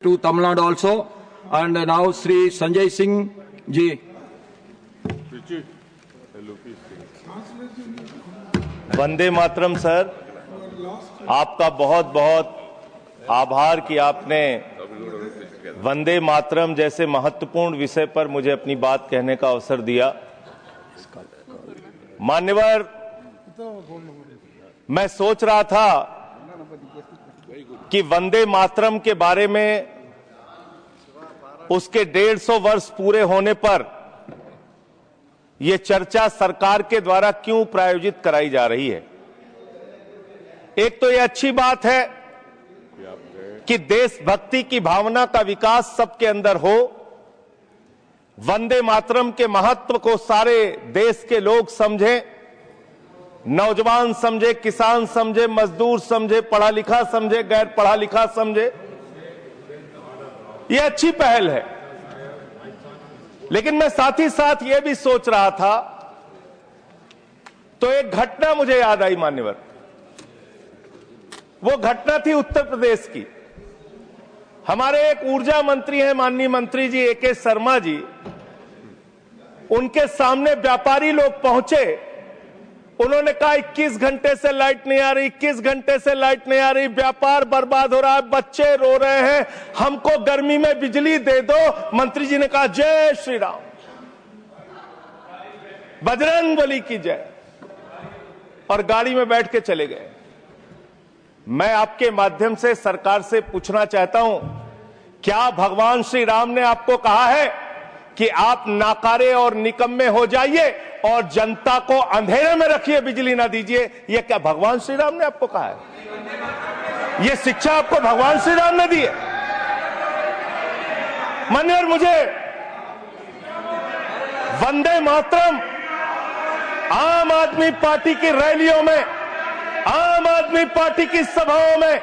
to Tamil Nadu also, and now Sri Sanjay Singh ji. Vande Mataram sir, आपका बहुत बहुत आभार कि आपने वंदे मातरम जैसे महत्वपूर्ण विषय पर मुझे अपनी बात कहने का अवसर दिया। मान्यवर, मैं सोच रहा था कि वंदे मातरम के बारे में उसके 150 वर्ष पूरे होने पर यह चर्चा सरकार के द्वारा क्यों प्रायोजित कराई जा रही है। एक तो यह अच्छी बात है कि देशभक्ति की भावना का विकास सबके अंदर हो, वंदे मातरम के महत्व को सारे देश के लोग समझें, नौजवान समझे, किसान समझे, मजदूर समझे, पढ़ा लिखा समझे, गैर पढ़ा लिखा समझे। यह अच्छी पहल है, लेकिन मैं साथ ही साथ यह भी सोच रहा था तो एक घटना मुझे याद आई मान्यवर। वो घटना थी उत्तर प्रदेश की। हमारे एक ऊर्जा मंत्री हैं माननीय मंत्री जी ए.के. शर्मा जी, उनके सामने व्यापारी लोग पहुंचे। उन्होंने कहा 21 घंटे से लाइट नहीं आ रही, 21 घंटे से लाइट नहीं आ रही, व्यापार बर्बाद हो रहा है, बच्चे रो रहे हैं, हमको गर्मी में बिजली दे दो। मंत्री जी ने कहा जय श्री राम, बजरंगबली की जय, और गाड़ी में बैठ के चले गए। मैं आपके माध्यम से सरकार से पूछना चाहता हूं, क्या भगवान श्री राम ने आपको कहा है कि आप नाकारे और निकम्मे हो जाइए और जनता को अंधेरे में रखिए, बिजली ना दीजिए? यह क्या भगवान श्री राम ने आपको कहा है? यह शिक्षा आपको भगवान श्री राम ने दी है? मान्यवर, मुझे वंदे मातरम आम आदमी पार्टी की रैलियों में, आम आदमी पार्टी की सभाओं में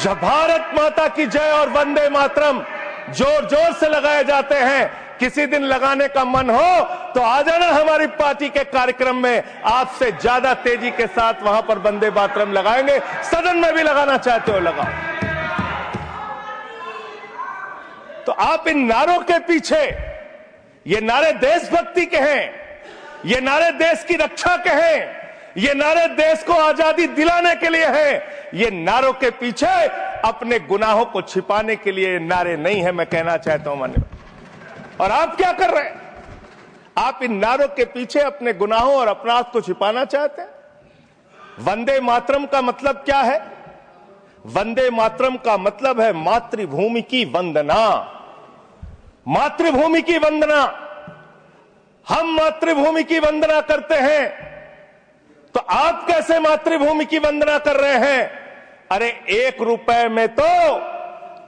भारत माता की जय और वंदे मातरम जोर जोर से लगाए जाते हैं। किसी दिन लगाने का मन हो तो आ जाना हमारी पार्टी के कार्यक्रम में, आपसे ज्यादा तेजी के साथ वहां पर वंदे मातरम लगाएंगे। सदन में भी लगाना चाहते हो लगाओ। तो आप इन नारों के पीछे, ये नारे देशभक्ति के हैं, ये नारे देश की रक्षा के हैं, ये नारे देश को आजादी दिलाने के लिए हैं। ये नारों के पीछे अपने गुनाहों को छिपाने के लिए नारे नहीं है, मैं कहना चाहता हूं मान्यवर। और आप क्या कर रहे हैं? आप इन नारों के पीछे अपने गुनाहों और अपराध को छिपाना चाहते हैं। वंदे मातरम का मतलब क्या है? वंदे मातरम का मतलब है मातृभूमि की वंदना। मातृभूमि की वंदना। हम मातृभूमि की वंदना करते हैं, तो आप कैसे मातृभूमि की वंदना कर रहे हैं? अरे 1 रुपए में तो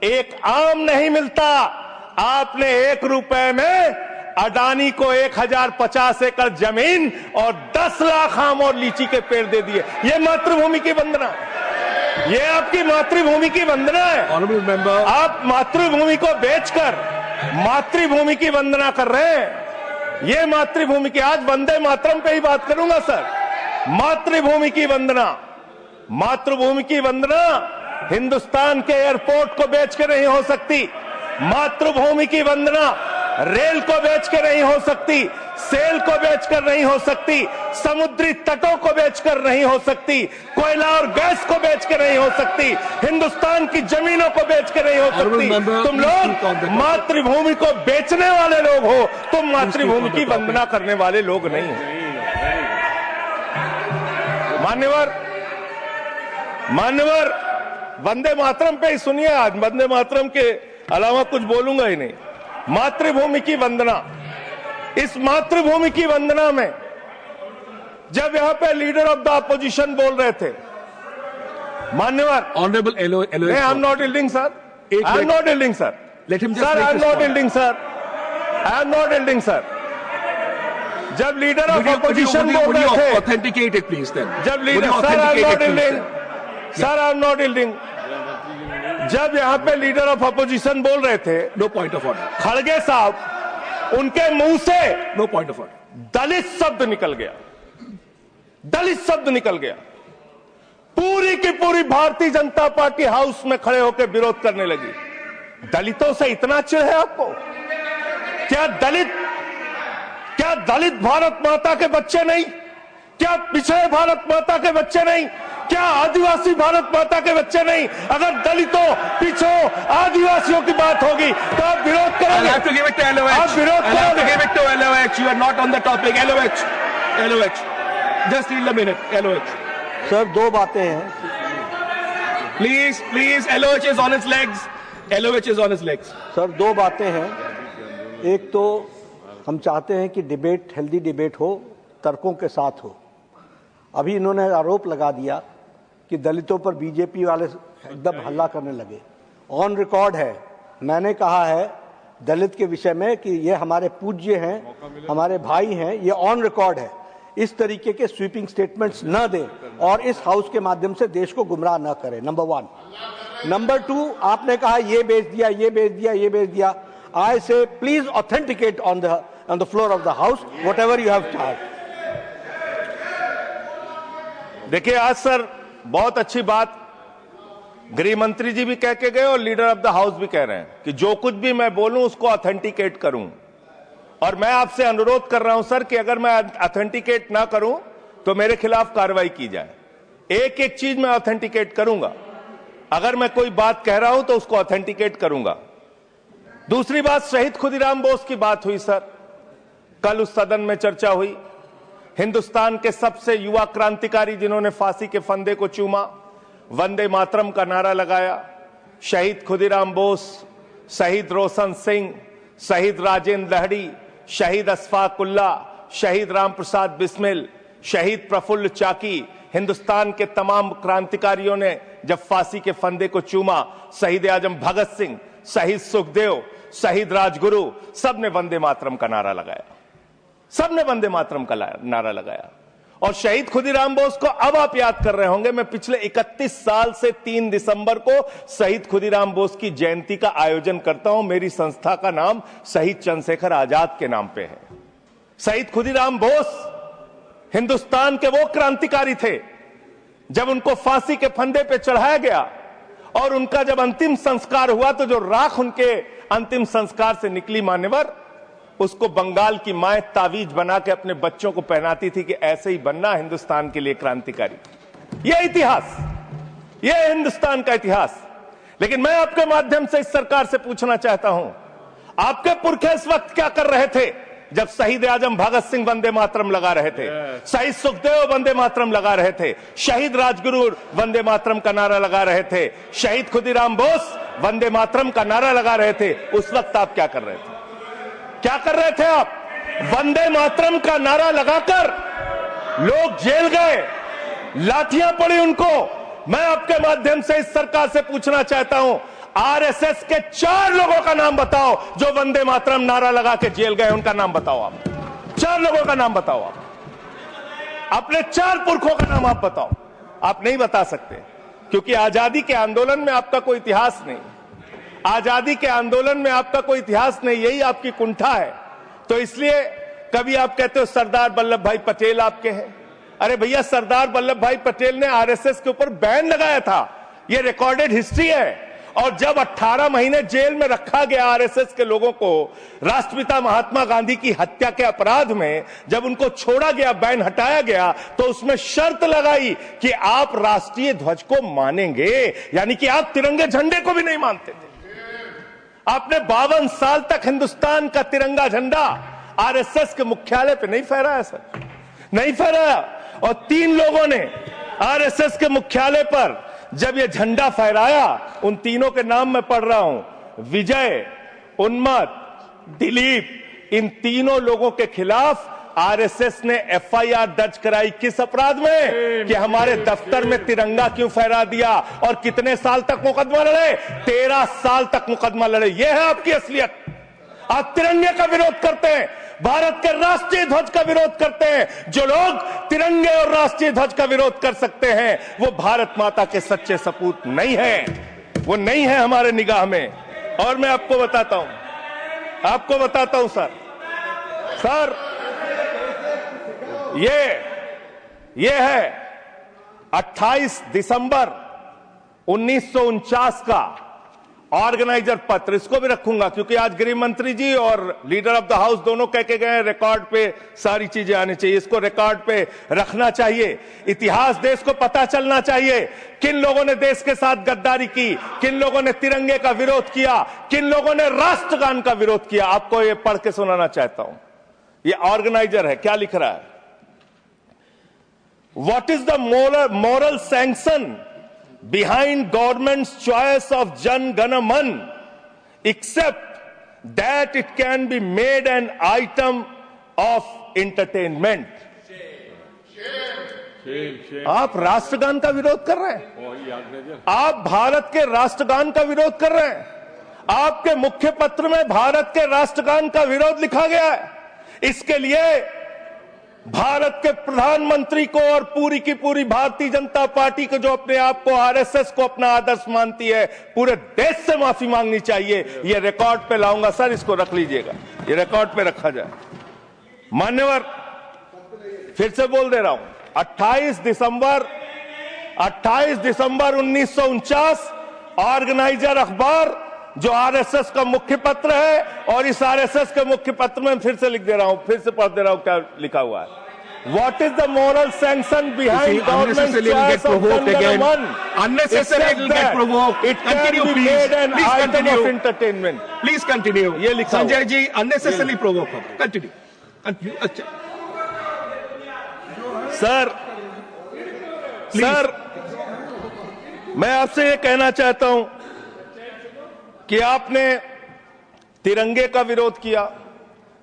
एक आम नहीं मिलता। आपने 1 रुपए में अडानी को 1050 एकड़ जमीन और 10 लाख आम और लीची के पेड़ दे दिए। ये मातृभूमि की वंदना, ये आपकी मातृभूमि की वंदना है। आप मातृभूमि को बेचकर मातृभूमि की वंदना कर रहे हैं। ये मातृभूमि की, आज वंदे मातरम पे ही बात करूंगा सर। मातृभूमि की वंदना, मातृभूमि की वंदना हिंदुस्तान के एयरपोर्ट को बेच के नहीं हो सकती। मातृभूमि की वंदना रेल को बेच के नहीं हो सकती, सेल को बेचकर नहीं हो सकती, समुद्री तटों को बेचकर नहीं हो सकती, कोयला और गैस को बेच के नहीं हो सकती, हिंदुस्तान की जमीनों को बेच के नहीं हो सकती। तुम लोग मातृभूमि को बेचने वाले लोग हो, तुम मातृभूमि की वंदना करने वाले लोग नहीं हो। मान्यवर, वंदे मातरम पे ही सुनिए। आज वंदे मातरम के अलावा कुछ बोलूंगा ही नहीं। मातृभूमि की वंदना, इस मातृभूमि की वंदना में जब यहां पे लीडर ऑफ द अपोजिशन बोल रहे थे, मान्यवर, Honorable LOA, I am not yielding sir, I am not yielding sir, sir I am not yielding sir, I am not yielding sir. जब लीडर ऑफ अपोजिशन बोल रहे थे, ऑथेंटिकेट इट प्लीज देन। जब leader, sir I am not yielding, sir I am not yielding. जब यहां पे leader of opposition बोल रहे थे, नो पॉइंट ऑफ ऑर्डर, खड़गे साहब, उनके मुंह से नो पॉइंट ऑफ ऑर्डर, दलित शब्द निकल गया, दलित शब्द निकल गया। पूरी की पूरी भारतीय जनता पार्टी हाउस में खड़े होकर विरोध करने लगी। दलितों से इतना चिढ़ है आपको? क्या दलित भारत माता के बच्चे नहीं? क्या पिछड़े भारत माता के बच्चे नहीं? क्या आदिवासी भारत माता के बच्चे नहीं? अगर दलितों, पिछड़ों, आदिवासियों की बात होगी तो आप विरोध करोगे? I'll have to give it to LOH. आप विरोध I'll have to करोगे? give it to LOH. You are not on the topic. LOH. Just yield a minute. LOH. Sir दो बातें हैं। Please. LOH is on its legs. LOH is on its legs. Sir दो बातें हैं। एक तो हम चाहते हैं कि डिबेट, हेल्दी डिबेट हो, तर्कों के साथ हो। अभी इन्होंने आरोप लगा दिया कि दलितों पर बीजेपी वाले एकदम हल्ला करने लगे। ऑन रिकॉर्ड है, मैंने कहा है दलित के विषय में कि ये हमारे पूज्य हैं, हमारे भाई हैं, ये ऑन रिकॉर्ड है। इस तरीके के स्वीपिंग स्टेटमेंट्स न दें और इस हाउस के माध्यम से देश को गुमराह न करें, नंबर 1। नंबर 2, आपने कहा ये बेच दिया, ये बेच दिया, ये बेच दिया। आई से please authenticate on the floor of the house whatever you have charge. देखिए, आज सर बहुत अच्छी बात गृह मंत्री जी भी कह के गए और लीडर ऑफ द हाउस भी कह रहे हैं कि जो कुछ भी मैं बोलूं उसको ऑथेंटिकेट करूं। और मैं आपसे अनुरोध कर रहा हूं सर कि अगर मैं ऑथेंटिकेट ना करूं तो मेरे खिलाफ कार्रवाई की जाए। एक एक चीज मैं ऑथेंटिकेट करूंगा। अगर मैं कोई बात कह रहा हूं तो उसको ऑथेंटिकेट करूंगा। दूसरी बात, शहीद खुदीराम बोस की बात हुई सर, कल उस सदन में चर्चा हुई। हिंदुस्तान के सबसे युवा क्रांतिकारी जिन्होंने फांसी के फंदे को चूमा, वंदे मातरम का नारा लगाया, शहीद खुदीराम बोस, शहीद रोशन सिंह, शहीद राजेंद्र लहड़ी, शहीद अशफाक उल्ला, शहीद राम प्रसाद बिस्मिल, शहीद प्रफुल्ल चाकी, हिंदुस्तान के तमाम क्रांतिकारियों ने जब फांसी के फंदे को चूमा, शहीद आजम भगत सिंह, शहीद सुखदेव, शहीद राजगुरु, सबने वंदे मातरम का नारा लगाया। सबने वंदे मातरम का नारा लगाया। और शहीद खुदीराम बोस को अब आप याद कर रहे होंगे, मैं पिछले 31 साल से 3 दिसंबर को शहीद खुदीराम बोस की जयंती का आयोजन करता हूं। मेरी संस्था का नाम शहीद चंद्रशेखर आजाद के नाम पे है। शहीद खुदीराम बोस हिंदुस्तान के वो क्रांतिकारी थे, जब उनको फांसी के फंदे पे चढ़ाया गया और उनका जब अंतिम संस्कार हुआ तो जो राख उनके अंतिम संस्कार से निकली मान्यवर, उसको बंगाल की माए तावीज बना के अपने बच्चों को पहनाती थी कि ऐसे ही बनना हिंदुस्तान के लिए क्रांतिकारी। यह इतिहास, यह हिंदुस्तान का इतिहास। लेकिन मैं आपके माध्यम से इस सरकार से पूछना चाहता हूं, आपके पुरखे इस वक्त क्या कर रहे थे जब शहीद आजम भगत सिंह वंदे मातरम लगा रहे थे, शहीद सुखदेव वंदे मातरम लगा रहे थे, शहीद राजगुरु वंदे मातरम का नारा लगा रहे थे, शहीद खुदीराम बोस वंदे मातरम का नारा लगा रहे थे? उस वक्त आप क्या कर रहे थे? क्या कर रहे थे आप? वंदे मातरम का नारा लगाकर लोग जेल गए, लाठियां पड़ी उनको। मैं आपके माध्यम से इस सरकार से पूछना चाहता हूं, आरएसएस के 4 लोगों का नाम बताओ जो वंदे मातरम नारा लगा के जेल गए। उनका नाम बताओ आप। 4 लोगों का नाम बताओ आप। अपने 4 पुरखों का नाम आप बताओ। आप नहीं बता सकते क्योंकि आजादी के आंदोलन में आपका कोई इतिहास नहीं। आजादी के आंदोलन में आपका कोई इतिहास नहीं, यही आपकी कुंठा है। तो इसलिए कभी आप कहते हो सरदार वल्लभ भाई पटेल आपके हैं। अरे भैया, सरदार वल्लभ भाई पटेल ने आरएसएस के ऊपर बैन लगाया था, यह रिकॉर्डेड हिस्ट्री है। और जब 18 महीने जेल में रखा गया आरएसएस के लोगों को राष्ट्रपिता महात्मा गांधी की हत्या के अपराध में, जब उनको छोड़ा गया, बैन हटाया गया, तो उसमें शर्त लगाई कि आप राष्ट्रीय ध्वज को मानेंगे, यानी कि आप तिरंगे झंडे को भी नहीं मानते थे। आपने 52 साल तक हिंदुस्तान का तिरंगा झंडा आरएसएस के मुख्यालय पे नहीं फहराया सर, नहीं फहराया। और 3 लोगों ने आरएसएस के मुख्यालय पर जब ये झंडा फहराया, उन तीनों के नाम मैं पढ़ रहा हूं, विजय, उन्मत, दिलीप, इन तीनों लोगों के खिलाफ आरएसएस ने एफआईआर दर्ज कराई। किस अपराध में? कि हमारे दफ्तर में तिरंगा क्यों फहरा दिया। और कितने साल तक मुकदमा लड़े? 13 साल तक मुकदमा लड़े। यह है आपकी असलियत। आप तिरंगे का विरोध करते हैं, भारत के राष्ट्रीय ध्वज का विरोध करते हैं। जो लोग तिरंगे और राष्ट्रीय ध्वज का विरोध कर सकते हैं वो भारत माता के सच्चे सपूत नहीं है, वो नहीं है हमारे निगाह में। और मैं आपको बताता हूं सर, ये है 28 दिसंबर 1949 का ऑर्गेनाइजर पत्र, इसको भी रखूंगा, क्योंकि आज गृह मंत्री जी और लीडर ऑफ द हाउस दोनों कह के गए रिकॉर्ड पे सारी चीजें आनी चाहिए, इसको रिकॉर्ड पे रखना चाहिए। इतिहास देश को पता चलना चाहिए किन लोगों ने देश के साथ गद्दारी की, किन लोगों ने तिरंगे का विरोध किया, किन लोगों ने राष्ट्रगान का विरोध किया। आपको ये पढ़ के सुनाना चाहता हूं, ये ऑर्गेनाइजर है, क्या लिख रहा है। What is the moral sanction behind government's choice of Jan Gana Man, except that it can be made an item of entertainment. आप राष्ट्रगान का विरोध कर रहे हैं, आप भारत के राष्ट्रगान का विरोध कर रहे हैं, आपके मुख्य पत्र में भारत के राष्ट्रगान का विरोध लिखा गया है। इसके लिए भारत के प्रधानमंत्री को और पूरी की पूरी भारतीय जनता पार्टी को, जो अपने आप को आरएसएस को अपना आदर्श मानती है, पूरे देश से माफी मांगनी चाहिए। ये रिकॉर्ड पे लाऊंगा सर, इसको रख लीजिएगा, ये रिकॉर्ड पे रखा जाए। मान्यवर, फिर से बोल दे रहा हूं, 28 दिसंबर 1949 ऑर्गेनाइजर अखबार जो आरएसएस का मुख्य पत्र है, और इस आरएसएस के मुख्य पत्र में फिर से लिख दे रहा हूं, फिर से पढ़ दे रहा हूं क्या लिखा हुआ है। What is the moral sanction behind government's choice of Jan Man? Unnecessarily it will get provoked. It can Continue, be please. made an Please item continue. of entertainment. Please continue. ये लिखा हुआ Sanjay ji, unnecessarily provoke. Continue. Continue. अच्छा। Sir, मैं आपसे ये कहना चाहता हूं कि आपने तिरंगे का विरोध किया,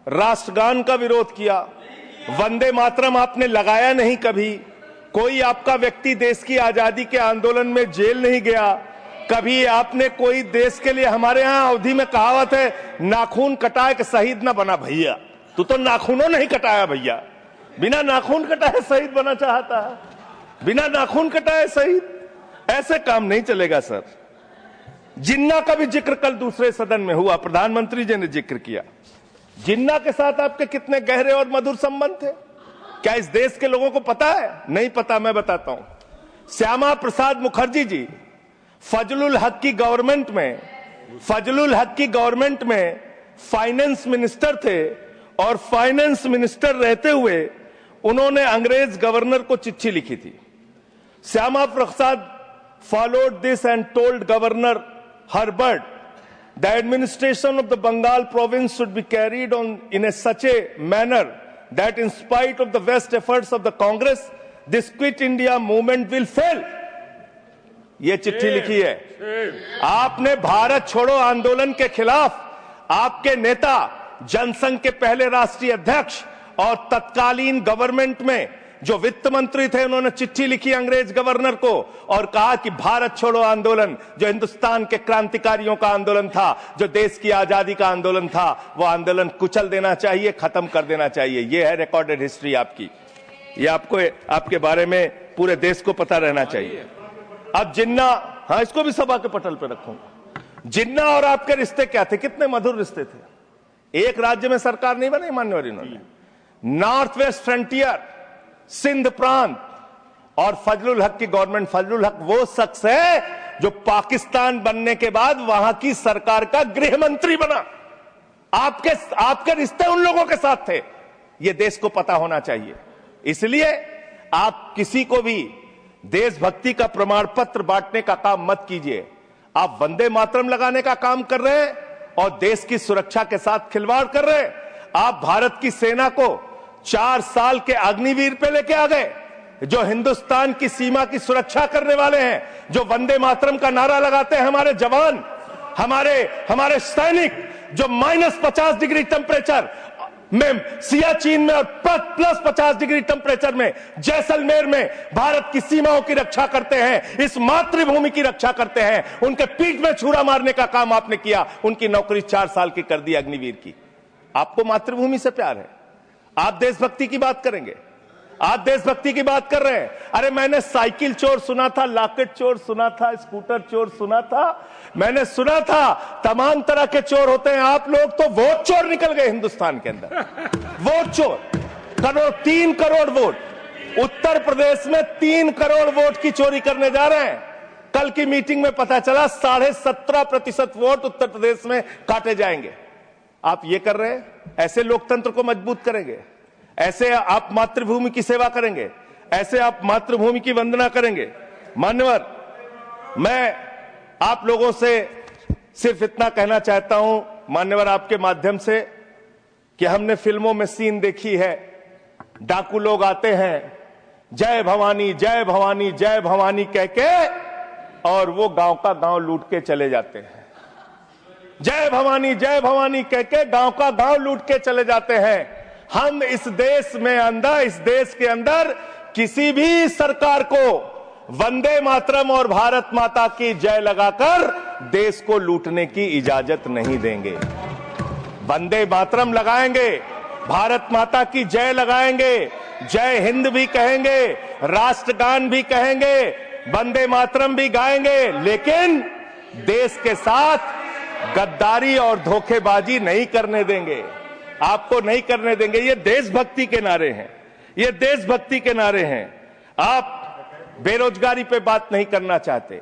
राष्ट्रगान का विरोध किया, वंदे मातरम आपने लगाया नहीं कभी, कोई आपका व्यक्ति देश की आजादी के आंदोलन में जेल नहीं गया, कभी आपने कोई देश के लिए, हमारे यहां अवधि में कहावत है, नाखून कटाए कि शहीद ना बना भैया। तू तो नाखूनों नहीं कटाया भैया, बिना नाखून कटाए शहीद बना चाहता है, बिना नाखून कटाए शहीद, ऐसे काम नहीं चलेगा सर। जिन्ना का भी जिक्र कल दूसरे सदन में हुआ, प्रधानमंत्री जी ने जिक्र किया। जिन्ना के साथ आपके कितने गहरे और मधुर संबंध थे, क्या इस देश के लोगों को पता है? नहीं पता, मैं बताता हूं। श्यामा प्रसाद मुखर्जी जी फजलुल हक की गवर्नमेंट में फाइनेंस मिनिस्टर थे, और फाइनेंस मिनिस्टर रहते हुए उन्होंने अंग्रेज गवर्नर को चिट्ठी लिखी थी। Shyama Prasad followed this and told Governor Herbert the administration of the Bengal province should be carried on in such a manner that in spite of the best efforts of the Congress, this Quit India movement will fail. ये चिट्ठी लिखी है। आपने भारत छोड़ो आंदोलन के खिलाफ आपके नेता, जनसंघ के पहले राष्ट्रीय अध्यक्ष और तत्कालीन गवर्नमेंट में जो वित्त मंत्री थे, उन्होंने चिट्ठी लिखी अंग्रेज गवर्नर को और कहा कि भारत छोड़ो आंदोलन, जो हिंदुस्तान के क्रांतिकारियों का आंदोलन था, जो देश की आजादी का आंदोलन था, वो आंदोलन कुचल देना चाहिए, खत्म कर देना चाहिए। ये है रिकॉर्डेड हिस्ट्री आपकी, ये आपको, आपके बारे में पूरे देश को पता रहना चाहिए। अब जिन्ना, हाँ, इसको भी सभा के पटल पर रखूंगा। जिन्ना और आपके रिश्ते क्या थे? कितने मधुर रिश्ते थे। एक राज्य में सरकार नहीं बनाई मान्यवर इन्होंने, नॉर्थ वेस्ट फ्रंटियर, सिंध प्रांत और फजलुल हक की गवर्नमेंट। फजलुल हक वो शख्स है जो पाकिस्तान बनने के बाद वहां की सरकार का गृह मंत्री बना। आपके रिश्ते उन लोगों के साथ थे, ये देश को पता होना चाहिए। इसलिए आप किसी को भी देशभक्ति का प्रमाण पत्र बांटने का काम मत कीजिए। आप वंदे मातरम लगाने का काम कर रहे हैं और देश की सुरक्षा के साथ खिलवाड़ कर रहे हैं। आप भारत की सेना को 4 साल के अग्निवीर पे लेके आ गए, जो हिंदुस्तान की सीमा की सुरक्षा करने वाले हैं, जो वंदे मातरम का नारा लगाते हैं हमारे जवान, हमारे सैनिक, जो -50 डिग्री टेम्परेचर में सियाचिन में और +50 डिग्री टेम्परेचर में जैसलमेर में भारत की सीमाओं की रक्षा करते हैं, इस मातृभूमि की रक्षा करते हैं। उनके पीठ में छुरा मारने का काम आपने किया, उनकी नौकरी 4 साल की कर दी अग्निवीर की। आपको मातृभूमि से प्यार है, आप देशभक्ति की बात करेंगे, आप देशभक्ति की बात कर रहे हैं। अरे मैंने साइकिल चोर सुना था, लॉकेट चोर सुना था, स्कूटर चोर सुना था, मैंने सुना था तमाम तरह के चोर होते हैं। आप लोग तो वोट चोर निकल गए हिंदुस्तान के अंदर। वोट चोर, 3 करोड़ वोट उत्तर प्रदेश में 3 करोड़ वोट की चोरी करने जा रहे हैं। कल की मीटिंग में पता चला 17.5% वोट उत्तर प्रदेश में काटे जाएंगे। आप ये कर रहे हैं, ऐसे लोकतंत्र को मजबूत करेंगे? ऐसे आप मातृभूमि की सेवा करेंगे? ऐसे आप मातृभूमि की वंदना करेंगे? मान्यवर, मैं आप लोगों से सिर्फ इतना कहना चाहता हूं मान्यवर आपके माध्यम से कि हमने फिल्मों में सीन देखी है, डाकू लोग आते हैं जय भवानी जय भवानी जय भवानी कह के और वो गांव का गांव लूट के चले जाते हैं। जय भवानी कह के गांव का गांव लूट के चले जाते हैं। हम इस देश के अंदर किसी भी सरकार को वंदे मातरम और भारत माता की जय लगाकर देश को लूटने की इजाजत नहीं देंगे। वंदे मातरम लगाएंगे, भारत माता की जय लगाएंगे, जय हिंद भी कहेंगे, राष्ट्रगान भी कहेंगे, वंदे मातरम भी गाएंगे, लेकिन देश के साथ गद्दारी और धोखेबाजी नहीं करने देंगे। आपको नहीं करने देंगे। ये देशभक्ति के नारे हैं, ये देशभक्ति के नारे हैं। आप बेरोजगारी पे बात नहीं करना चाहते,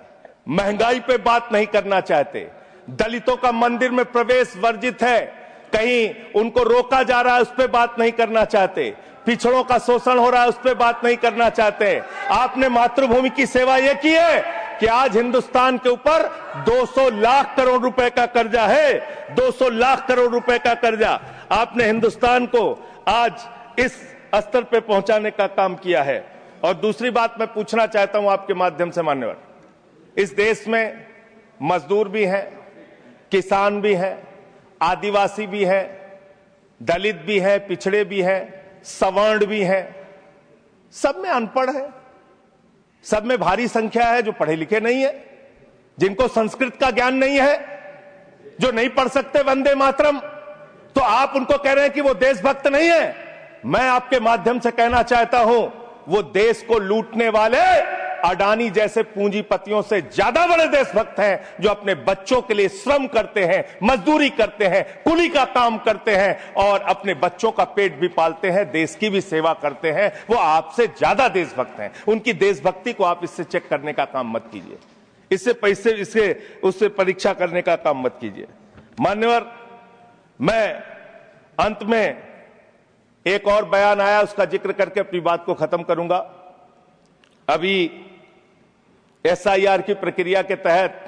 महंगाई पे बात नहीं करना चाहते, दलितों का मंदिर में प्रवेश वर्जित है, कहीं उनको रोका जा रहा है, उस पर बात नहीं करना चाहते, पिछड़ों का शोषण हो रहा है, उस पर बात नहीं करना चाहते। आपने मातृभूमि की सेवा यह की है कि आज हिंदुस्तान के ऊपर 200 लाख करोड़ रुपए का कर्जा है, 200 लाख करोड़ रुपए का कर्जा। आपने हिंदुस्तान को आज इस स्तर पे पहुंचाने का काम किया है। और दूसरी बात मैं पूछना चाहता हूं आपके माध्यम से मान्यवर, इस देश में मजदूर भी हैं, किसान भी हैं, आदिवासी भी है, दलित भी है, पिछड़े भी है, सवर्ण भी है, सब में अनपढ़ है, सब में भारी संख्या है जो पढ़े लिखे नहीं है, जिनको संस्कृत का ज्ञान नहीं है, जो नहीं पढ़ सकते वंदे मातरम। तो आप उनको कह रहे हैं कि वो देशभक्त नहीं है। मैं आपके माध्यम से कहना चाहता हूं, वो देश को लूटने वाले अडानी जैसे पूंजीपतियों से ज्यादा बड़े देशभक्त हैं, जो अपने बच्चों के लिए श्रम करते हैं, मजदूरी करते हैं, कुली का काम करते हैं और अपने बच्चों का पेट भी पालते हैं, देश की भी सेवा करते हैं। वो आपसे ज्यादा देशभक्त हैं। उनकी देशभक्ति को आप इससे चेक करने का काम मत कीजिए, इससे पैसे उससे परीक्षा करने का काम मत कीजिए। मान्यवर, मैं अंत में एक और बयान आया, उसका जिक्र करके अपनी बात को खत्म करूंगा। अभी SIR की प्रक्रिया के तहत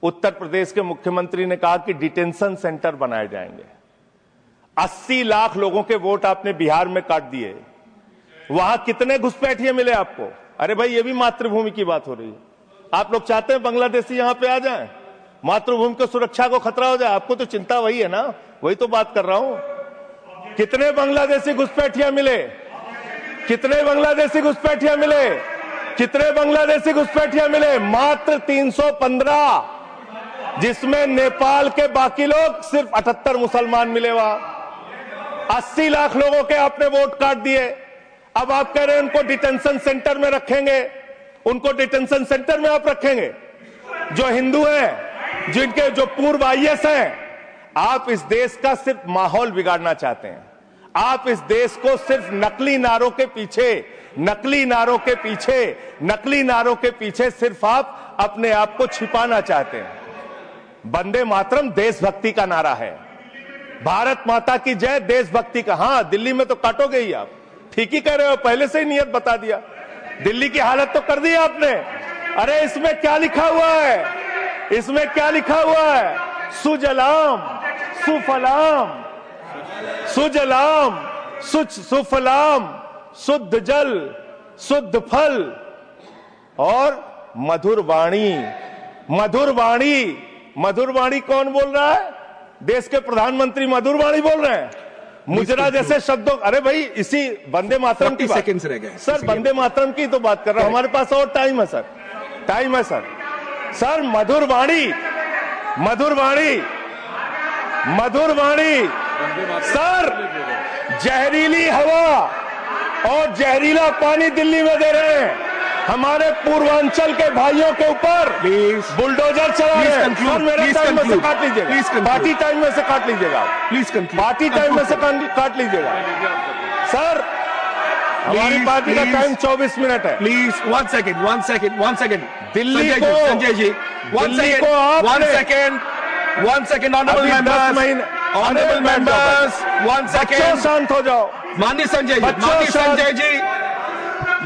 उत्तर प्रदेश के मुख्यमंत्री ने कहा कि डिटेंशन सेंटर बनाए जाएंगे। 80 लाख लोगों के वोट आपने बिहार में काट दिए, वहां कितने घुसपैठिए मिले आपको? अरे भाई, ये भी मातृभूमि की बात हो रही है। आप लोग चाहते हैं बांग्लादेशी यहां पे आ जाएं, मातृभूमि की सुरक्षा को खतरा हो जाए? आपको तो चिंता वही है ना, वही तो बात कर रहा हूं। कितने बांग्लादेशी घुसपैठिया मिले? कितने बांग्लादेशी घुसपैठिया मिले? कितने बांग्लादेशी घुसपैठिया मिले? मात्र 315, जिसमें नेपाल के बाकी लोग सिर्फ 78 मुसलमान मिले। वहां 80 लाख लोगों के आपने वोट काट दिए। अब आप कह रहे हैं उनको डिटेंशन सेंटर में रखेंगे, उनको डिटेंशन सेंटर में आप रखेंगे जो हिंदू हैं, जिनके जो पूर्व IAS हैं। आप इस देश का सिर्फ माहौल बिगाड़ना चाहते हैं। आप इस देश को सिर्फ नकली नारों के पीछे सिर्फ आप अपने आप को छिपाना चाहते हैं। वंदे मातरम देशभक्ति का नारा है, भारत माता की जय देशभक्ति का। हां, दिल्ली में तो काटोगे ही आप, ठीक ही कह रहे हो, पहले से ही नियत बता दिया। दिल्ली की हालत तो कर दी आपने। अरे इसमें क्या लिखा हुआ है? इसमें क्या लिखा हुआ है? सुजलाम सुफलाम, सुजलाम सुफलाम, शुद्ध जल शुद्ध फल और मधुर वाणी। मधुर वाणी, मधुर वाणी कौन बोल रहा है? देश के प्रधानमंत्री मधुर वाणी बोल रहे हैं। मुजरा जैसे शब्दों, अरे भाई, इसी वंदे मातरम की सेकंड्स रह गए सर, वंदे मातरम की तो बात कर रहा हूं। हमारे पास और टाइम है सर, टाइम है सर। सर, मधुर वाणी, मधुर वाणी, मधुर वाणी। सर, जहरीली हवा और जहरीला पानी दिल्ली में दे रहे हैं। हमारे पूर्वांचल के भाइयों के ऊपर बुलडोजर चला रहे हैं। सर, मेरे टाइम में से काट लीजिएगा, पार्टी टाइम में से काट लीजिएगा, प्लीज, पार्टी टाइम में से काट लीजिएगा। सर, हमारी पार्टी का टाइम 24 मिनट है। प्लीज 1 सेकंड दिल्ली संजय को- संजय जी 1 दिल्ली सेकंड को आपने- 1 सेकंड ऑनरेबल अभी 10 मेंबर्स महीने- ऑनरेबल अरे बैठ जाओ, मेंबर्स 1 बच्चों सेकंड शांत हो जाओ। माननीय संजय जी बच्चों माननीय शांत- संजय जी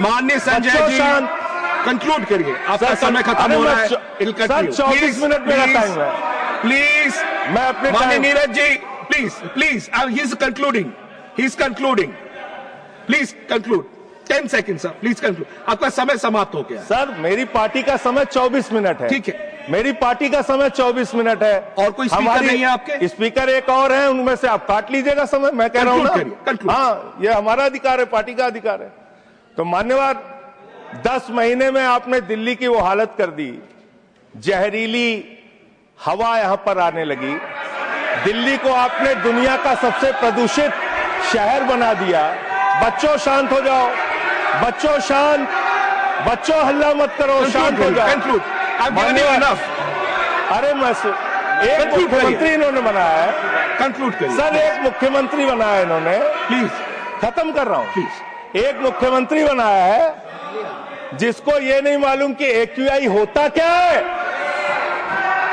माननीय संजय बच्चों जी शांत। कंक्लूड करिए आपका सर, समय खत्म अरे हो रहा मैं है सर, 24 मिनट मेरा टाइम है। प्लीज मैं अपने माननीय time- Neeraj ji please he is concluding please conclude 10 second sir please conclude आपका समय समाप्त हो गया सर मेरी पार्टी का समय 24 मिनट है। ठीक है। मेरी पार्टी का समय 24 मिनट है। और कोई स्पीकर नहीं है आपके? स्पीकर एक और है, उनमें से आप काट लीजिएगा समय। मैं कह रहा हूं Conclude करिए, ना, conclude। हाँ ये हमारा अधिकार है, पार्टी का अधिकार है। तो मान्यवर 10 महीने में आपने दिल्ली की वो हालत कर दी, जहरीली हवा यहां पर आने लगी। दिल्ली को आपने दुनिया का सबसे प्रदूषित शहर बना दिया। बच्चों शांत हो जाओ, बच्चों शांत, बच्चों हल्ला मत करो, शांत हो जाओ। Conclude I am giving you enough अरे मैं एक Conclude मुख्यमंत्री इन्होंने बनाया है कंक्लूड करिए सर, एक मुख्यमंत्री बनाया इन्होंने। प्लीज खत्म कर रहा हूं। प्लीज एक मुख्यमंत्री बनाया है जिसको ये नहीं मालूम कि AQI होता क्या है।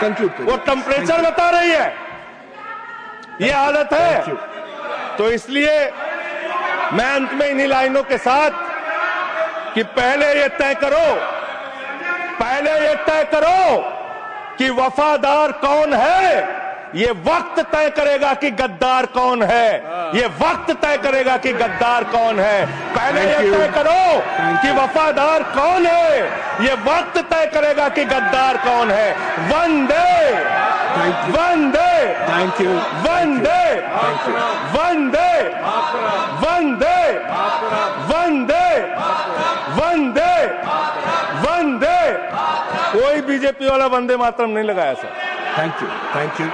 कंक्लूड वो टेम्परेचर बता रही है। ये हालत है। Thank you. तो इसलिए मैं अंत में इन्हीं लाइनों के साथ कि पहले ये तय करो कि वफादार कौन है। ये वक्त तय करेगा कि गद्दार कौन है। ये वक्त तय करेगा कि गद्दार कौन है। पहले Thank ये you. तय करो Thank कि you. वफादार कौन है। ये वक्त तय करेगा कि गद्दार कौन है। वंदे Thank you. वंदे थैंक यू वंदे थैंक यू वंदे वंदे वंदे वंदे वंदे। कोई बीजेपी वाला वंदे मातरम नहीं लगाया सर। Thank you